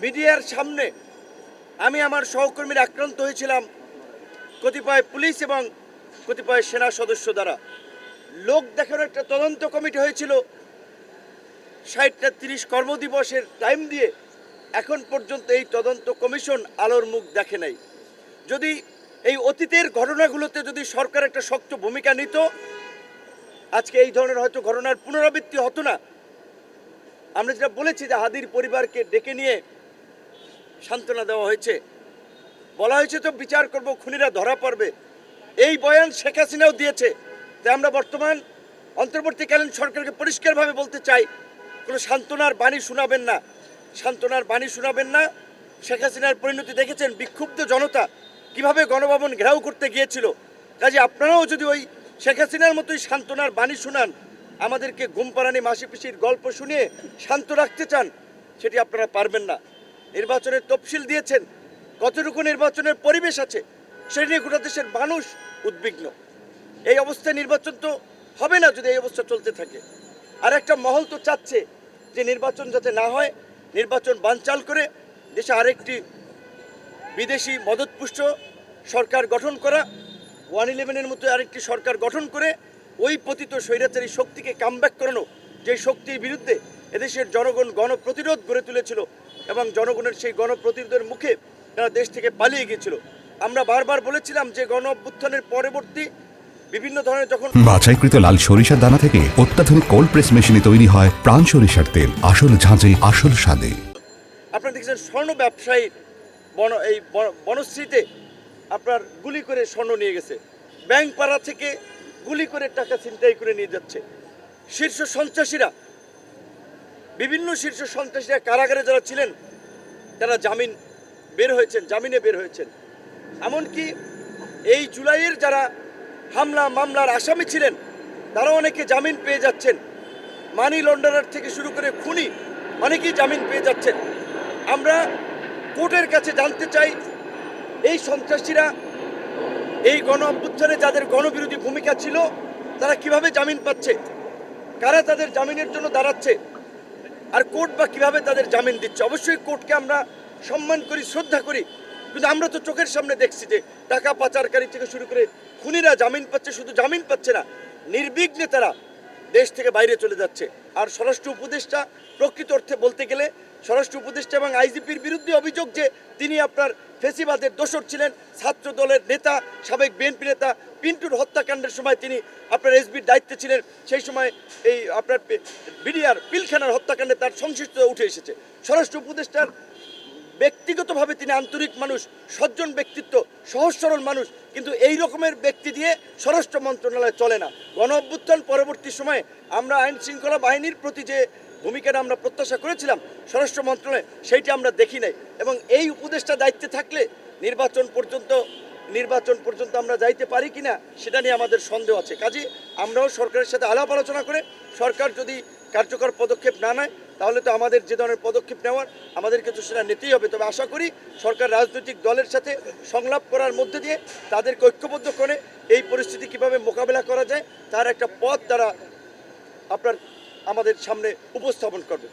মিডিয়ার সামনে আমি আমার সহকর্মীরা আক্রান্ত হয়েছিলাম কতিপয় পুলিশ এবং কতিপয় সেনা সদস্য দ্বারা। লোক দেখানোর একটা তদন্ত কমিটি হয়েছিল, 60-30 কর্মদিবসের টাইম দিয়ে এখন পর্যন্ত এই তদন্ত কমিশন আলোর মুখ দেখে নাই। যদি এই অতীতের ঘটনাগুলোতে যদি সরকার একটা শক্ত ভূমিকা নিত, আজকে এই ধরনের হয়তো ঘটনার পুনরাবৃত্তি হতো না। আমরা যেটা বলেছি যে হাদির পরিবারকে ডেকে নিয়ে সান্ত্বনা দেওয়া হয়েছে, বলা হয়েছে তো বিচার করব, খুনিরা ধরা পড়বে, এই বয়ান শেখ হাসিনাও দিয়েছে। তাই আমরা বর্তমান অন্তর্বর্তীকালীন সরকারকে পরিষ্কারভাবে বলতে চাই, কোনো সান্ত্বনার বাণী শোনাবেন না, সান্ত্বনার বাণী শোনাবেন না। শেখ হাসিনার পরিণতি দেখেছেন, বিক্ষুব্ধ জনতা কিভাবে গণভবন ঘেরাও করতে গিয়েছিল। কাজে আপনারাও যদি ওই শেখ হাসিনার মতোই সান্ত্বনার বাণী শোনান, আমাদেরকে ঘুমপাড়ানি মাসি পিসির গল্প শুনিয়ে শান্ত রাখতে চান, সেটি আপনারা পারবেন না। নির্বাচনের তফসিল দিয়েছেন, কতটুকু নির্বাচনের পরিবেশ আছে সেই নিয়ে গোটা দেশের মানুষ উদ্বিগ্ন। এই অবস্থায় নির্বাচন তো হবে না যদি এই অবস্থা চলতে থাকে। আর একটা মহল তো চাচ্ছে যে নির্বাচন যাতে না হয়, নির্বাচন বানচাল করে দেশে আরেকটি বিদেশি মদতপুষ্ট সরকার গঠন করা, 111-এর মতো আরেকটি সরকার গঠন করে ওই পতিত স্বৈরাচারী শক্তিকে কামব্যাক করানো, যে শক্তির বিরুদ্ধে এদেশের জনগণ গণপ্রতিরোধ গড়ে তুলেছিল এবং জনগণের সেই গণপ্রতিরোধের মুখে তারা দেশ থেকে পালিয়ে গিয়েছিল। আমরা বারবার বলেছিলাম যে গণ অভ্যুত্থানের পরবর্তী বিভিন্ন ধরনের যখন বাছাইকৃত লাল সরিষার দানা থেকে অত্যাধুনিক কোল্ড প্রেস মেশিনে তৈরি হয় প্রাণ সরিষার তেল, আসল ঝাঁঝে আসল স্বাদে। আপনারা দেখছেন স্বর্ণ ব্যবসায়ী এই বনশ্রীতে আপনার গুলি করে স্বর্ণ নিয়ে গেছে, ব্যাংক পাড়া থেকে গুলি করে টাকা ছিনতাই করে নিয়ে যাচ্ছে। শীর্ষ সন্ত্রাসীরা, বিভিন্ন শীর্ষ সন্ত্রাসীরা কারাগারে যারা ছিলেন তারা জামিনে বের হয়েছেন। এমনকি এই জুলাইয়ের যারা হামলা মামলার আসামি ছিলেন তারা অনেকে জামিন পেয়ে যাচ্ছেন। মানি লন্ডারার থেকে শুরু করে খুনি অনেকেই জামিন পেয়ে যাচ্ছেন। আমরা কোর্টের কাছে জানতে চাই, এই সন্ত্রাসীরা এই গণ অভ্যুত্থানে যাদের গণবিরোধী ভূমিকা ছিল তারা কিভাবে জামিন পাচ্ছে, কারা তাদের জামিনের জন্য দাঁড়াচ্ছে, আর কোর্ট বা কিভাবে তাদের জামিন দিচ্ছে। অবশ্যই কোর্টকে আমরা সম্মান করি, শ্রদ্ধা করি, কিন্তু আমরা তো চোখের সামনে দেখছি যে টাকা পাচারকারী থেকে শুরু করে খুনিরা জামিন পাচ্ছে। শুধু জামিন পাচ্ছে না, নির্বিঘ্নে তারা দেশ থেকে বাইরে চলে যাচ্ছে। আর স্বরাষ্ট্র উপদেষ্টা, প্রকৃত অর্থে বলতে গেলে স্বরাষ্ট্র উপদেষ্টা এবং আইজিপির বিরুদ্ধে অভিযোগ যে তিনি আপনার ফেসিবাদের দোসর ছিলেন, ছাত্র দলের নেতা, সাবেক বিএনপি নেতা পিন্টুর হত্যাকাণ্ডের সময় তিনি আপনার এসবির দায়িত্বে ছিলেন, সেই সময় এই আপনার বিডিআর পিলখানার হত্যাকাণ্ডে তার সংশ্লিষ্টতা উঠে এসেছে। স্বরাষ্ট্র উপদেষ্টার ব্যক্তিগতভাবে তিনি আন্তরিক মানুষ, সজ্জন ব্যক্তিত্ব, সহজ সরল মানুষ, কিন্তু এই রকমের ব্যক্তি দিয়ে স্বরাষ্ট্র মন্ত্রণালয় চলে না। গণ অভ্যুত্থান পরবর্তী সময়ে আমরা আইন শৃঙ্খলা বাহিনীর প্রতি যে ভূমিকাটা আমরা প্রত্যাশা করেছিলাম স্বরাষ্ট্র মন্ত্রণালয়ে, সেইটি আমরা দেখি নাই। এবং এই উপদেষ্টা দায়িত্বে থাকলে নির্বাচন পর্যন্ত আমরা যাইতে পারি কিনা সেটা নিয়ে আমাদের সন্দেহ আছে। কাজেই আমরাও সরকারের সাথে আলাপ আলোচনা করে, সরকার যদি কার্যকর পদক্ষেপ না নেয় তাহলে তো আমাদের যে ধরনের পদক্ষেপ নেওয়ার আমাদেরকে তো সেটা নিতেই হবে। তবে আশা করি সরকার রাজনৈতিক দলের সাথে সংলাপ করার মধ্যে দিয়ে তাদেরকে ঐক্যবদ্ধ করে এই পরিস্থিতি কিভাবে মোকাবেলা করা যায় তার একটা পথ তারা আমাদের সামনে উপস্থাপন করবে।